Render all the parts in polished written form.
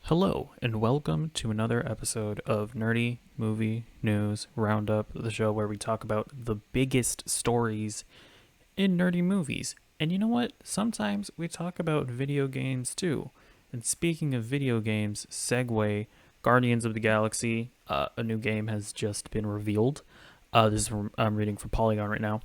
Hello, and welcome to another episode of Nerdy Movie News Roundup, the show where we talk about the biggest stories in nerdy movies. And you know what? Sometimes we talk about video games too. And speaking of video games, segue Guardians of the Galaxy, a new game has just been revealed. I'm reading from Polygon right now.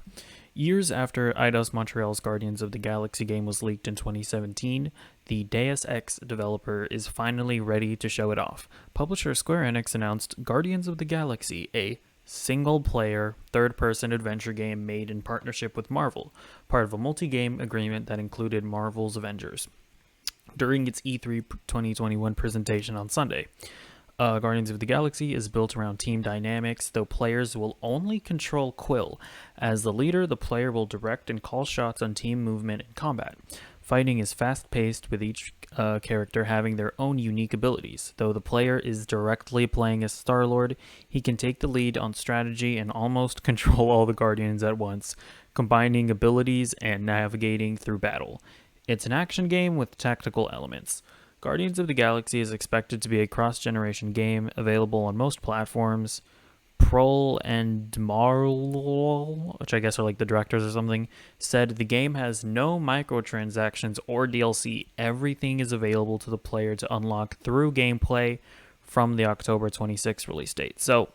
Years after Eidos Montreal's Guardians of the Galaxy game was leaked in 2017, the Deus Ex developer is finally ready to show it off. Publisher Square Enix announced Guardians of the Galaxy, a single-player, third-person adventure game made in partnership with Marvel, part of a multi-game agreement that included Marvel's Avengers. During its E3 2021 presentation on Sunday, Guardians of the Galaxy is built around team dynamics, though players will only control Quill. As the leader, the player will direct and call shots on team movement and combat. Fighting is fast-paced, with each character having their own unique abilities. Though the player is directly playing as Star-Lord, he can take the lead on strategy and almost control all the Guardians at once, combining abilities and navigating through battle. It's an action game with tactical elements. Guardians of the Galaxy is expected to be a cross-generation game available on most platforms. Prol and Marl, which I guess are like the directors or something, said the game has no microtransactions or DLC. Everything is available to the player to unlock through gameplay from the October 26th release date. So,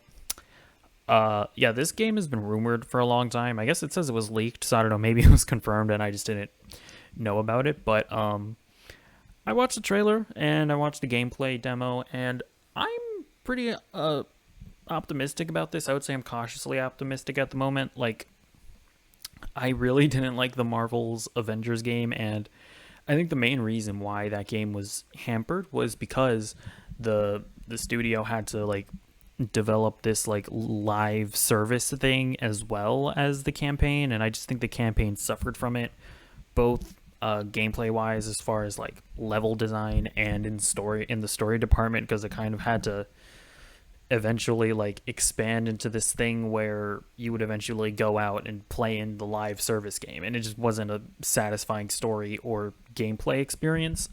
yeah, this game has been rumored for a long time. I guess it says it was leaked, so I don't know, maybe it was confirmed and I just didn't know about it, but I watched the trailer and I watched the gameplay demo, and I'm pretty optimistic about this. I would say I'm cautiously optimistic at the moment. Like, I really didn't like the Marvel's Avengers game, and I think the main reason why that game was hampered was because the studio had to like develop this like live service thing as well as the campaign, and I just think the campaign suffered from it, both gameplay wise as far as like level design and in the story department, because it kind of had to eventually like expand into this thing where you would eventually go out and play in the live service game, and it just wasn't a satisfying story or gameplay experience.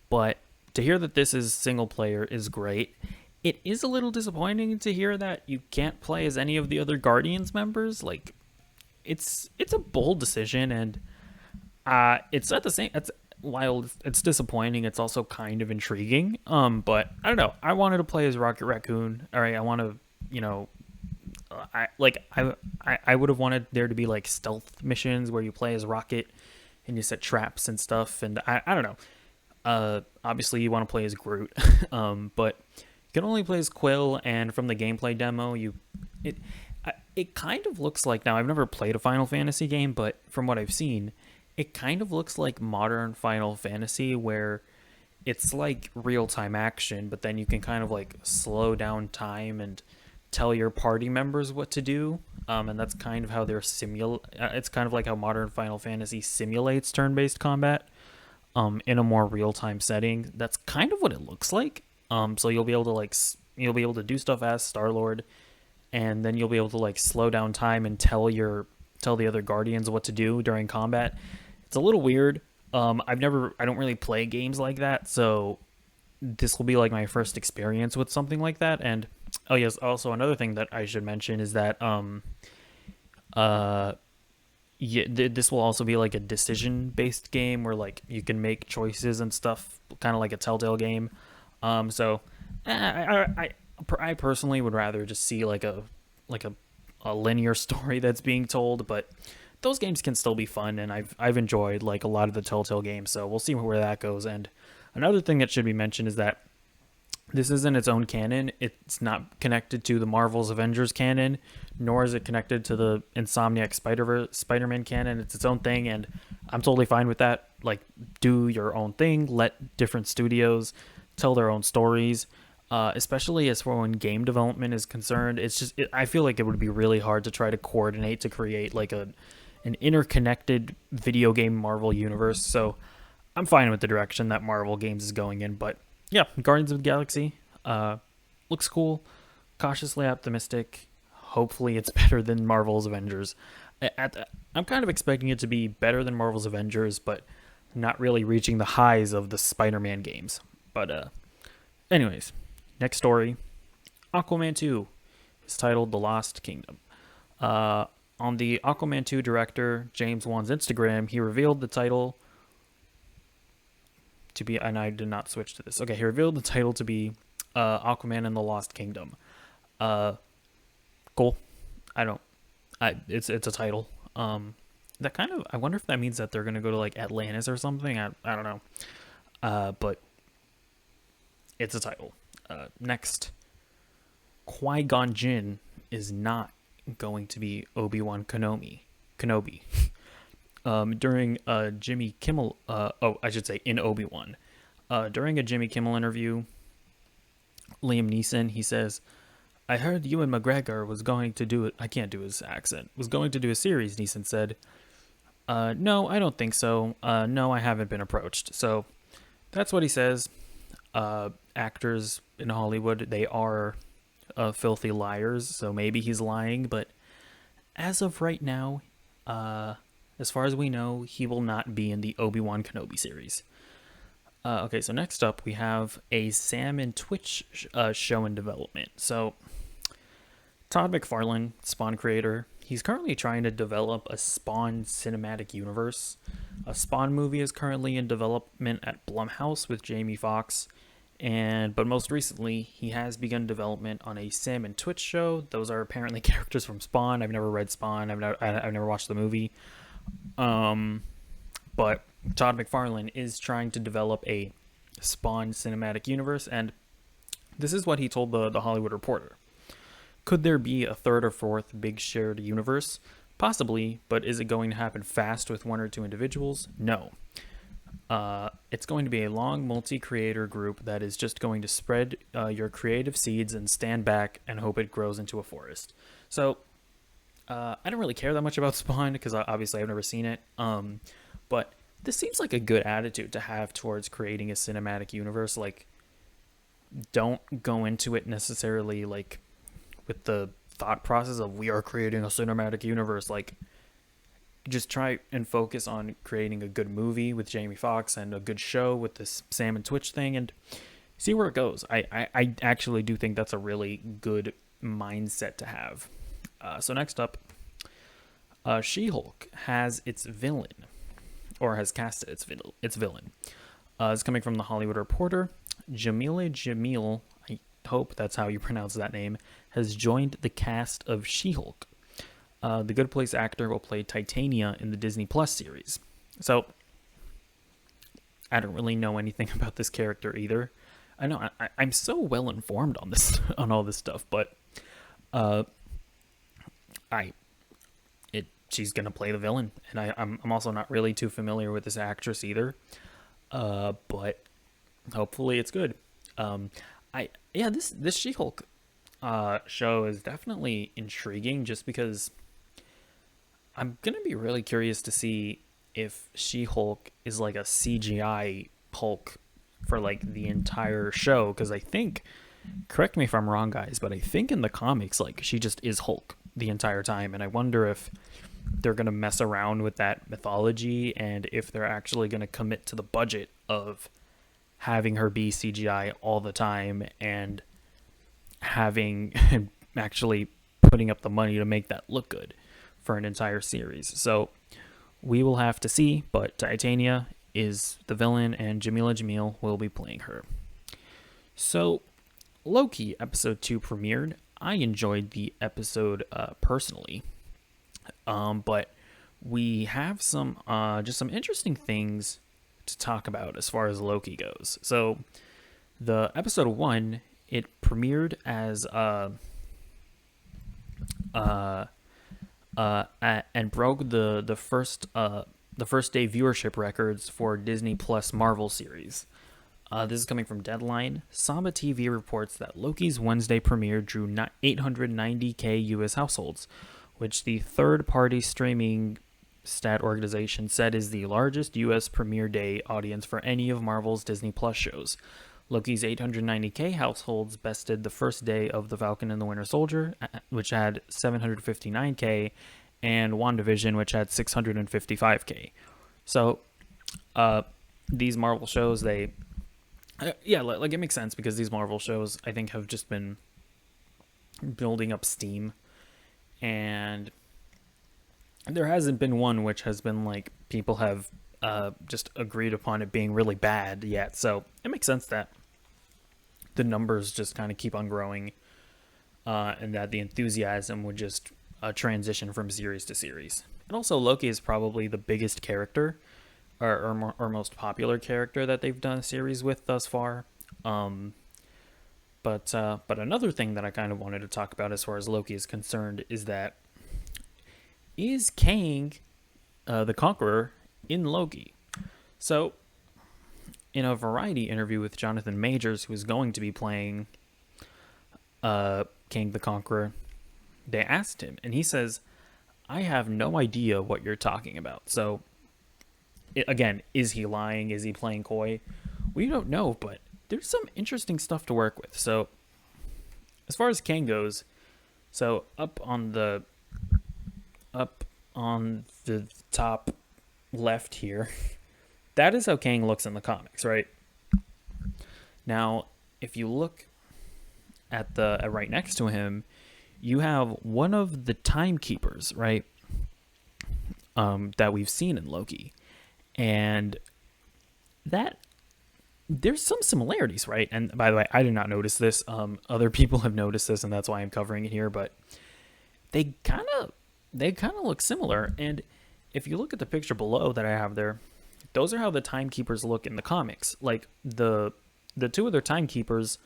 But to hear that this is single player is great. It is a little disappointing to hear that you can't play as any of the other Guardians members. Like, it's a bold decision, and it's at the same. While it's disappointing, it's also kind of intriguing. But I don't know. I wanted to play as Rocket Raccoon. All right, I want to, I would have wanted there to be like stealth missions where you play as Rocket and you set traps and stuff. And I don't know. Obviously you want to play as Groot, but you can only play as Quill. And from the gameplay demo, it kind of looks like, now I've never played a Final Fantasy game, but from what I've seen, it kind of looks like modern Final Fantasy, where it's like real-time action, but then you can kind of like slow down time and tell your party members what to do. And that's kind of how it's kind of like how modern Final Fantasy simulates turn-based combat in a more real-time setting. That's kind of what it looks like. So you'll be able to do stuff as Star-Lord, and then you'll be able to like slow down time and tell the other Guardians what to do during combat. It's a little weird. I don't really play games like that, so this will be like my first experience with something like that. And oh yes, also another thing that I should mention is that this will also be like a decision-based game where like you can make choices and stuff, kind of like a Telltale game. So I personally would rather just see like a linear story that's being told, but those games can still be fun, and I've enjoyed like a lot of the Telltale games, so we'll see where that goes. And another thing that should be mentioned is that this isn't its own canon. It's not connected to the Marvel's Avengers canon, nor is it connected to the Insomniac Spider-Man canon. It's its own thing, and I'm totally fine with that. Like, do your own thing, let different studios tell their own stories. Especially as far when game development is concerned, I feel like it would be really hard to try to coordinate to create like an interconnected video game Marvel universe. So I'm fine with the direction that Marvel Games is going in. But yeah, Guardians of the Galaxy looks cool, cautiously optimistic. Hopefully it's better than Marvel's Avengers. I'm kind of expecting it to be better than Marvel's Avengers, but not really reaching the highs of the Spider-Man games. But anyways, next story. Aquaman 2 is titled The Lost Kingdom. On the Aquaman 2 director James Wan's Instagram, he revealed the title to be, and I did not switch to this. Okay, he revealed the title to be Aquaman and the Lost Kingdom. Cool. It's a title. That kind of, I wonder if that means that they're gonna go to like Atlantis or something. I don't know. But it's a title. Next, Qui-Gon Jinn is not going to be Obi-Wan Kenobi. During Jimmy Kimmel, I should say in Obi-Wan. During a Jimmy Kimmel interview, Liam Neeson, he says, "I heard Ewan McGregor was going to do it." I can't do his accent. Was going to do a series, Neeson said. No, I don't think so. No, I haven't been approached. So that's what he says. Actors in Hollywood, they are filthy liars, so maybe he's lying, but as of right now, as far as we know, he will not be in the Obi-Wan Kenobi series. Okay, so next up, we have a Sam and Twitch show in development. So, Todd McFarlane, Spawn creator, he's currently trying to develop a Spawn cinematic universe. A Spawn movie is currently in development at Blumhouse with Jamie Foxx, but most recently, he has begun development on a Sam and Twitch show. Those are apparently characters from Spawn. I've never read Spawn. I've never watched the movie. But Todd McFarlane is trying to develop a Spawn cinematic universe, and this is what he told the Hollywood Reporter. Could there be a third or fourth big shared universe? Possibly, but is it going to happen fast with one or two individuals? No. It's going to be a long multi-creator group that is just going to spread your creative seeds and stand back and hope it grows into a forest. So, I don't really care that much about Spawn because obviously I've never seen it. But this seems like a good attitude to have towards creating a cinematic universe. Like, don't go into it necessarily like with the thought process of we are creating a cinematic universe. Like, just try and focus on creating a good movie with Jamie Foxx and a good show with this Sam and Twitch thing and see where it goes. I actually do think that's a really good mindset to have. So next up, She-Hulk has its villain, or has casted its villain. It's coming from the Hollywood Reporter. Jamila Jamil, I hope that's how you pronounce that name, has joined the cast of She-Hulk. The Good Place actor will play Titania in the Disney Plus series. So, I don't really know anything about this character either. I know I'm so well informed on this, on all this stuff, but she's gonna play the villain, and I'm also not really too familiar with this actress either. But hopefully it's good. This She-Hulk show is definitely intriguing, just because I'm gonna be really curious to see if She-Hulk is like a CGI Hulk for like the entire show, because I think, correct me if I'm wrong, guys, but I think in the comics, like, she just is Hulk the entire time, and I wonder if they're gonna mess around with that mythology and if they're actually gonna commit to the budget of having her be CGI all the time and having actually putting up the money to make that look good for an entire series. So we will have to see, but Titania is the villain and Jamila Jamil will be playing her. So Loki episode 2 premiered. I enjoyed the episode personally, but we have some just some interesting things to talk about as far as Loki goes. So the episode 1, it premiered as and broke the first day viewership records for Disney Plus Marvel series. This is coming from Deadline. Samba TV reports that Loki's Wednesday premiere drew 890K U.S. households, which the third-party streaming stat organization said is the largest U.S. premiere day audience for any of Marvel's Disney Plus shows. Loki's 890K households bested the first day of The Falcon and the Winter Soldier, which had 759K, and WandaVision, which had 655K. So, these Marvel shows, they yeah, like it makes sense because these Marvel shows I think have just been building up steam, and there hasn't been one which has been like people have just agreed upon it being really bad yet. So it makes sense that the numbers just kind of keep on growing, and that the enthusiasm would just transition from series to series. And also, Loki is probably the biggest character or most popular character that they've done a series with thus far. But another thing that I kind of wanted to talk about as far as Loki is concerned is Kang the Conqueror in Loki. So, in a Variety interview with Jonathan Majors, who is going to be playing Kang the Conqueror, they asked him, and he says, I have no idea what you're talking about. So, again, is he lying? Is he playing coy? We don't know, but there's some interesting stuff to work with. So, as far as Kang goes, so up on the top left here, that is how Kang looks in the comics, right? Now, if you look at right next to him, you have one of the timekeepers, right? That we've seen in Loki, and that there's some similarities, right? And by the way, I did not notice this. Other people have noticed this, and that's why I'm covering it here. But they kind of look similar. And if you look at the picture below that I have there, those are how the timekeepers look in the comics. Like the two other timekeepers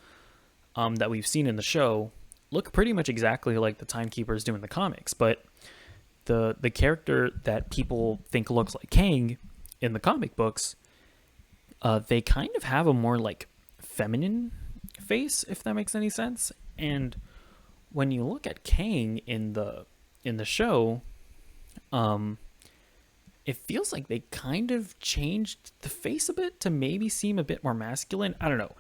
that we've seen in the show look pretty much exactly like the timekeepers do in the comics. But the character that people think looks like Kang in the comic books, they kind of have a more like feminine face, if that makes any sense. And when you look at Kang in the show, it feels like they kind of changed the face a bit to maybe seem a bit more masculine. I don't know.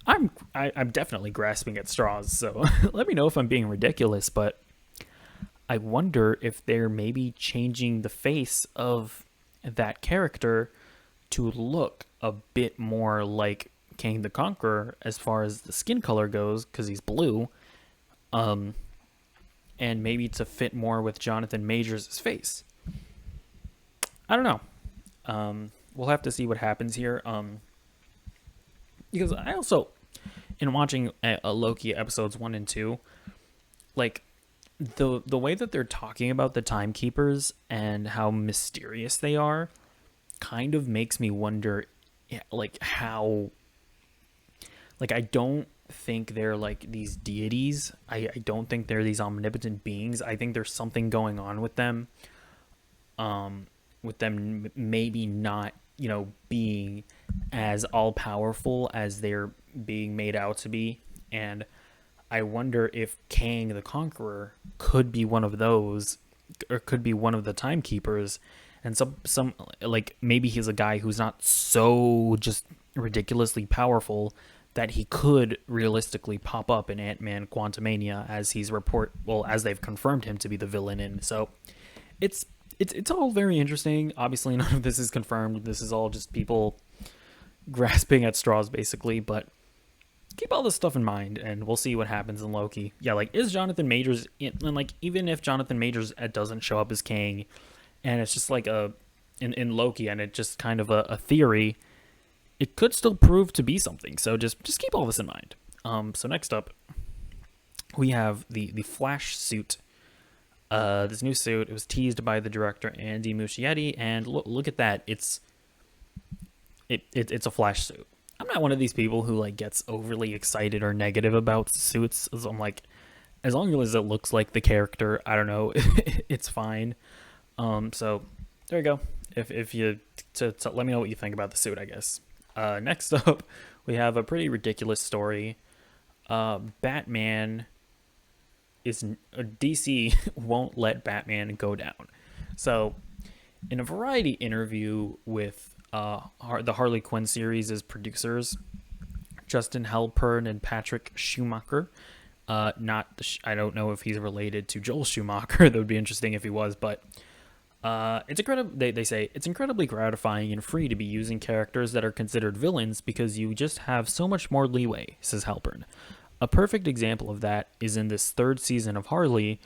I'm definitely grasping at straws, so let me know if I'm being ridiculous, but I wonder if they're maybe changing the face of that character to look a bit more like Kang the Conqueror as far as the skin color goes, because he's blue, and maybe to fit more with Jonathan Majors' face. I don't know. We'll have to see what happens here. Because I also, in watching Loki episodes 1 and 2, like the way that they're talking about the timekeepers and how mysterious they are kind of makes me wonder, like, how, like, I don't think they're like these deities. I don't think they're these omnipotent beings. I think there's something going on with them. Maybe not, being as all-powerful as they're being made out to be. And I wonder if Kang the Conqueror could be one of those, or could be one of the timekeepers. And some like, maybe he's a guy who's not so just ridiculously powerful that he could realistically pop up in Ant-Man Quantumania, as they've confirmed him to be the villain in. So it's all very interesting. Obviously, none of this is confirmed. This is all just people grasping at straws, basically. But keep all this stuff in mind, and we'll see what happens in Loki. Yeah, like, is Jonathan Majors in, and like, even if Jonathan Majors doesn't show up as Kang, and it's just like in Loki, and it's just kind of a theory, it could still prove to be something. So just keep all this in mind. So next up, we have the Flash suit. This new suit, it was teased by the director Andy Muschietti, and look at that. It's a Flash suit. I'm not one of these people who like gets overly excited or negative about suits. So I'm like, as long as it looks like the character, I don't know, it's fine. So there you go. If you to let me know what you think about the suit, I guess. Next up, we have a pretty ridiculous story. Batman DC won't let Batman go down. So, in a Variety interview with the Harley Quinn series' producers, Justin Halpern and Patrick Schumacher, I don't know if he's related to Joel Schumacher. That would be interesting if he was, but It's incredible. They say it's incredibly gratifying and free to be using characters that are considered villains because you just have so much more leeway, says Halpern. A perfect example of that is in this third season of Harley,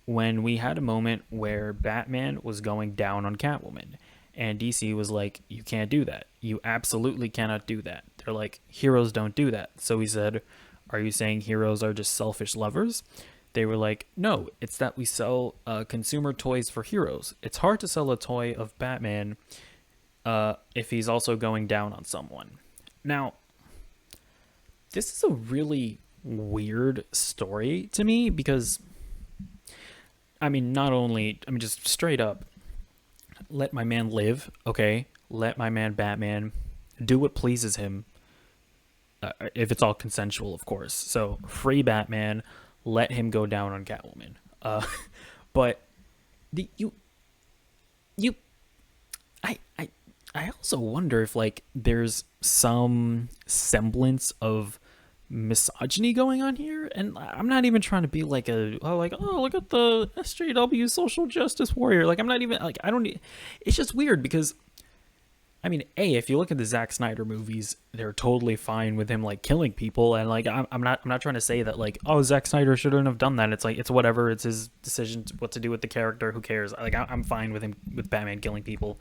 when we had a moment where Batman was going down on Catwoman, and DC was like, "You can't do that. You absolutely cannot do that." They're like, "Heroes don't do that." So he said, "Are you saying heroes are just selfish lovers?" They were like, "No, it's that we sell consumer toys for heroes. It's hard to sell a toy of Batman if he's also going down on someone." Now, this is a really weird story to me because, I mean, just straight up, let my man live, okay? Let my man Batman do what pleases him, if it's all consensual, of course. So, free Batman, let him go down on Catwoman. But the you I I also wonder if like there's some semblance of misogyny going on here, and I'm not even trying to be like oh look at the SJW social justice warrior. Like I'm not even like I don't. It's just weird because I mean, if you look at the Zack Snyder movies, they're totally fine with him like killing people, and like I'm not trying to say that like Zack Snyder shouldn't have done that. It's like it's whatever, it's his decision what to do with the character. Who cares? Like I'm fine with him with Batman killing people.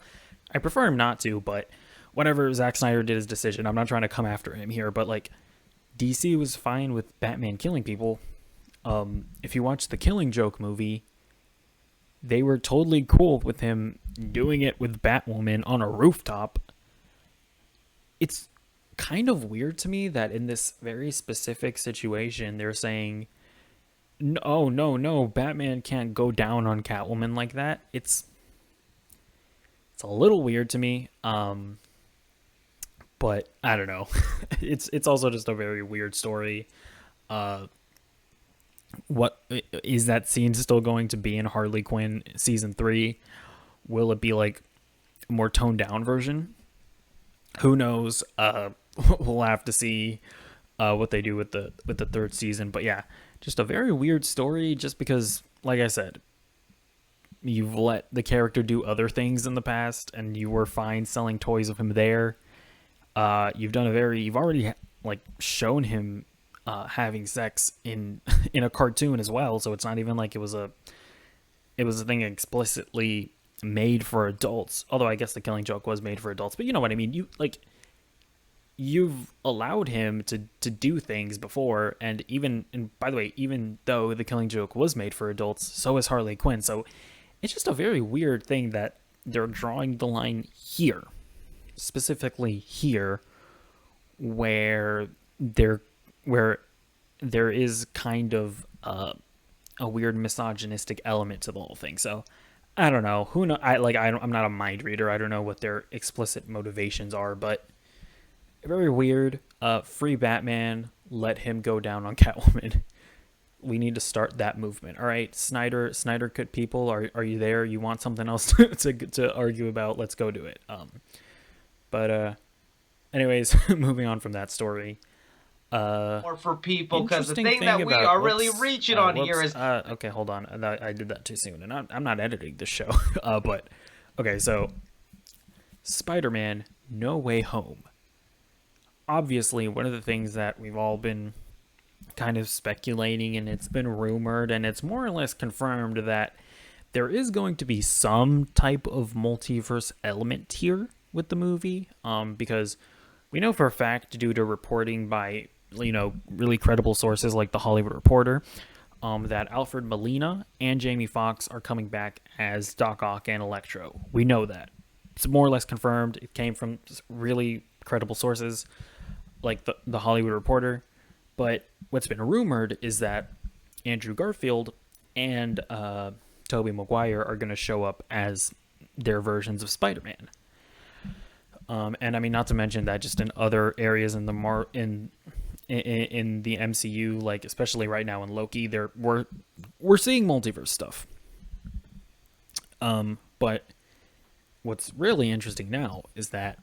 I prefer him not to, but whatever Zack Snyder did his decision. I'm not trying to come after him here, but like DC was fine with Batman killing people. If you watch the Killing Joke movie, they were totally cool with him doing it with Batwoman on a rooftop. It's kind of weird to me that in this very specific situation, they're saying, no, Batman can't go down on Catwoman like that. It's a little weird to me. But I don't know. It's also just a very weird story. What is that scene still going to be in Harley Quinn season 3? Will it be like a more toned down version? Who knows? We'll have to see what they do with the third season. But yeah, just a very weird story. Just because, like I said, you've let the character do other things in the past, and you were fine selling toys of him there. You've already like shown him having sex in a cartoon as well, so it's not even like it was a thing explicitly made for adults. Although I guess the Killing Joke was made for adults, but you know what I mean. You've allowed him to do things before, and by the way, even though the Killing Joke was made for adults, so is Harley Quinn. So it's just a very weird thing that they're drawing the line here, specifically here, where there is kind of a weird misogynistic element to the whole thing. So I don't know. Who know? I'm not a mind reader. I don't know what their explicit motivations are, but very weird. Free Batman. Let him go down on Catwoman. We need to start that movement. All right, Snyder cut people. Are you there? You want something else to argue about? Let's go do it. But anyways, moving on from that story. Or for people, because the thing that we are really reaching on here is okay, hold on, I did that too soon, and I'm not editing this show. But okay, so Spider-Man No Way Home. Obviously, one of the things that we've all been kind of speculating, and it's been rumored, and it's more or less confirmed that there is going to be some type of multiverse element here with the movie, because we know for a fact, due to reporting by really credible sources like The Hollywood Reporter, that Alfred Molina and Jamie Foxx are coming back as Doc Ock and Electro. We know that. It's more or less confirmed. It came from really credible sources like the Hollywood Reporter. But what's been rumored is that Andrew Garfield and Tobey Maguire are going to show up as their versions of Spider-Man. And I mean, not to mention that just in other areas in the in the MCU, like especially right now in Loki, we're seeing multiverse stuff. But what's really interesting now is that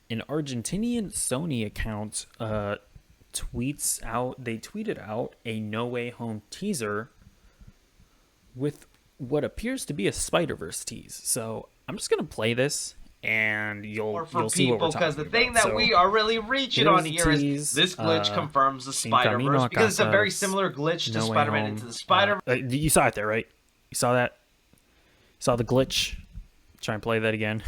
an Argentinian Sony account tweeted out a No Way Home teaser with what appears to be a Spider-Verse tease. So I'm just gonna play this, and or you'll for see what we're people, because talking the thing about. that So we are really reaching on here's the here is tease. this glitch confirms the Sin camino Spider-Verse, a because it's a casa. very similar glitch to No way Spider-Man Into home. the Spider-Verse. You saw it there, right? You saw that? You saw the glitch? Try and play that again.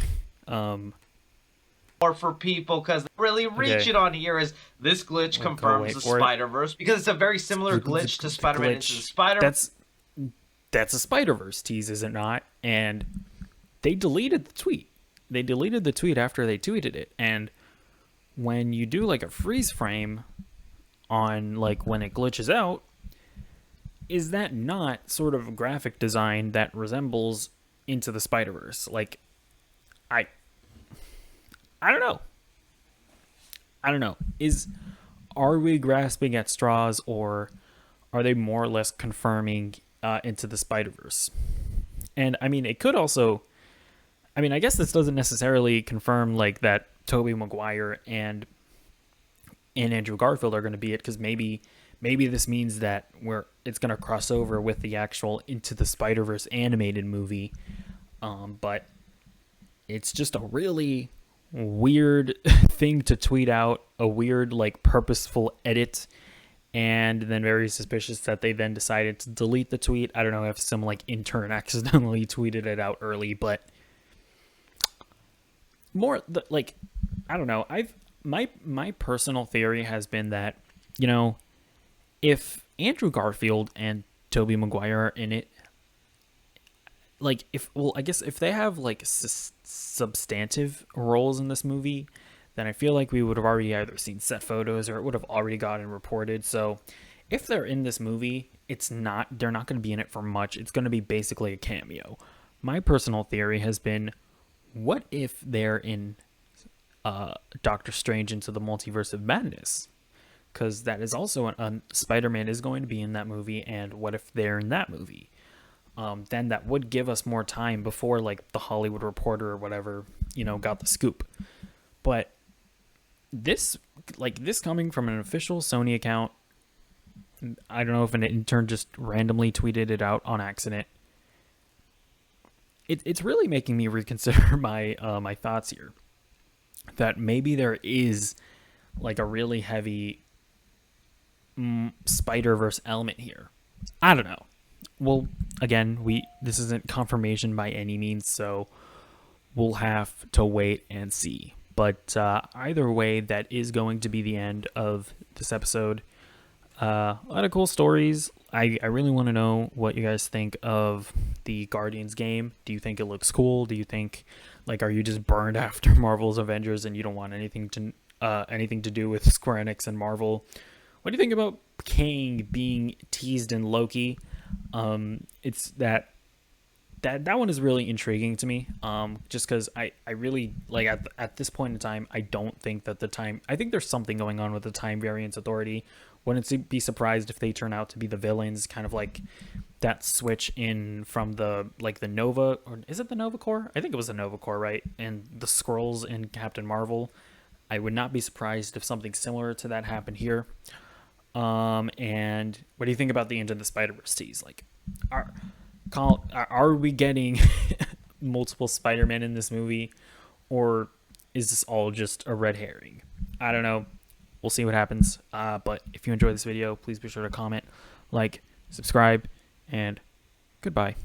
Or for people, because really reaching on here is this glitch confirms the Spider-Verse, because it's a very similar glitch to Spider-Man Into the Spider-Verse. That's a Spider-Verse tease, is it not? And they deleted the tweet. They deleted the tweet after they tweeted it. And when you do like a freeze frame on like when it glitches out, is that not sort of a graphic design that resembles Into the Spider-Verse? Like, I don't know. I don't know. Are we grasping at straws, or are they more or less confirming Into the Spider-Verse? And I mean, it could also, I mean, I guess this doesn't necessarily confirm like that Tobey Maguire and Andrew Garfield are going to be it, because maybe this means that it's going to cross over with the actual Into the Spider-Verse animated movie. But it's just a really weird thing to tweet out, a weird like purposeful edit, and then very suspicious that they then decided to delete the tweet. I don't know if some like intern accidentally tweeted it out early, but I don't know. My personal theory has been that, you know, if Andrew Garfield and Tobey Maguire are in it, like I guess if they have like substantive roles in this movie, then I feel like we would have already either seen set photos or it would have already gotten reported. So if they're in this movie, they're not going to be in it for much. It's going to be basically a cameo. My personal theory has been, what if they're in Doctor Strange Into the Multiverse of Madness? Because that is also Spider-Man is going to be in that movie, and what if they're in that movie? Then that would give us more time before like the Hollywood Reporter or whatever, you know, got the scoop. But this coming from an official Sony account, I don't know if an intern just randomly tweeted it out on accident. It's really making me reconsider my my thoughts here. That maybe there is like a really heavy Spider-Verse element here. I don't know. Well, again, this isn't confirmation by any means, so we'll have to wait and see. But either way, that is going to be the end of this episode. A lot of cool stories. I really want to know what you guys think of the Guardians game. Do you think it looks cool? Do you think, like, are you just burned after Marvel's Avengers and you don't want anything to do with Square Enix and Marvel? What do you think about Kang being teased in Loki? It's that one is really intriguing to me. Just because I really like at this point in time, I don't think that I think there's something going on with the Time Variance Authority. Wouldn't be surprised if they turn out to be the villains, kind of like that switch in from the Nova, or is it the Nova Corps? I think it was the Nova Corps, right? And the Skrulls in Captain Marvel. I would not be surprised if something similar to that happened here. And what do you think about the Into the Spider-Verse tease? Like, are we getting multiple Spider-Man in this movie, or is this all just a red herring? I don't know. We'll see what happens. But if you enjoyed this video, please be sure to comment, like, subscribe, and goodbye.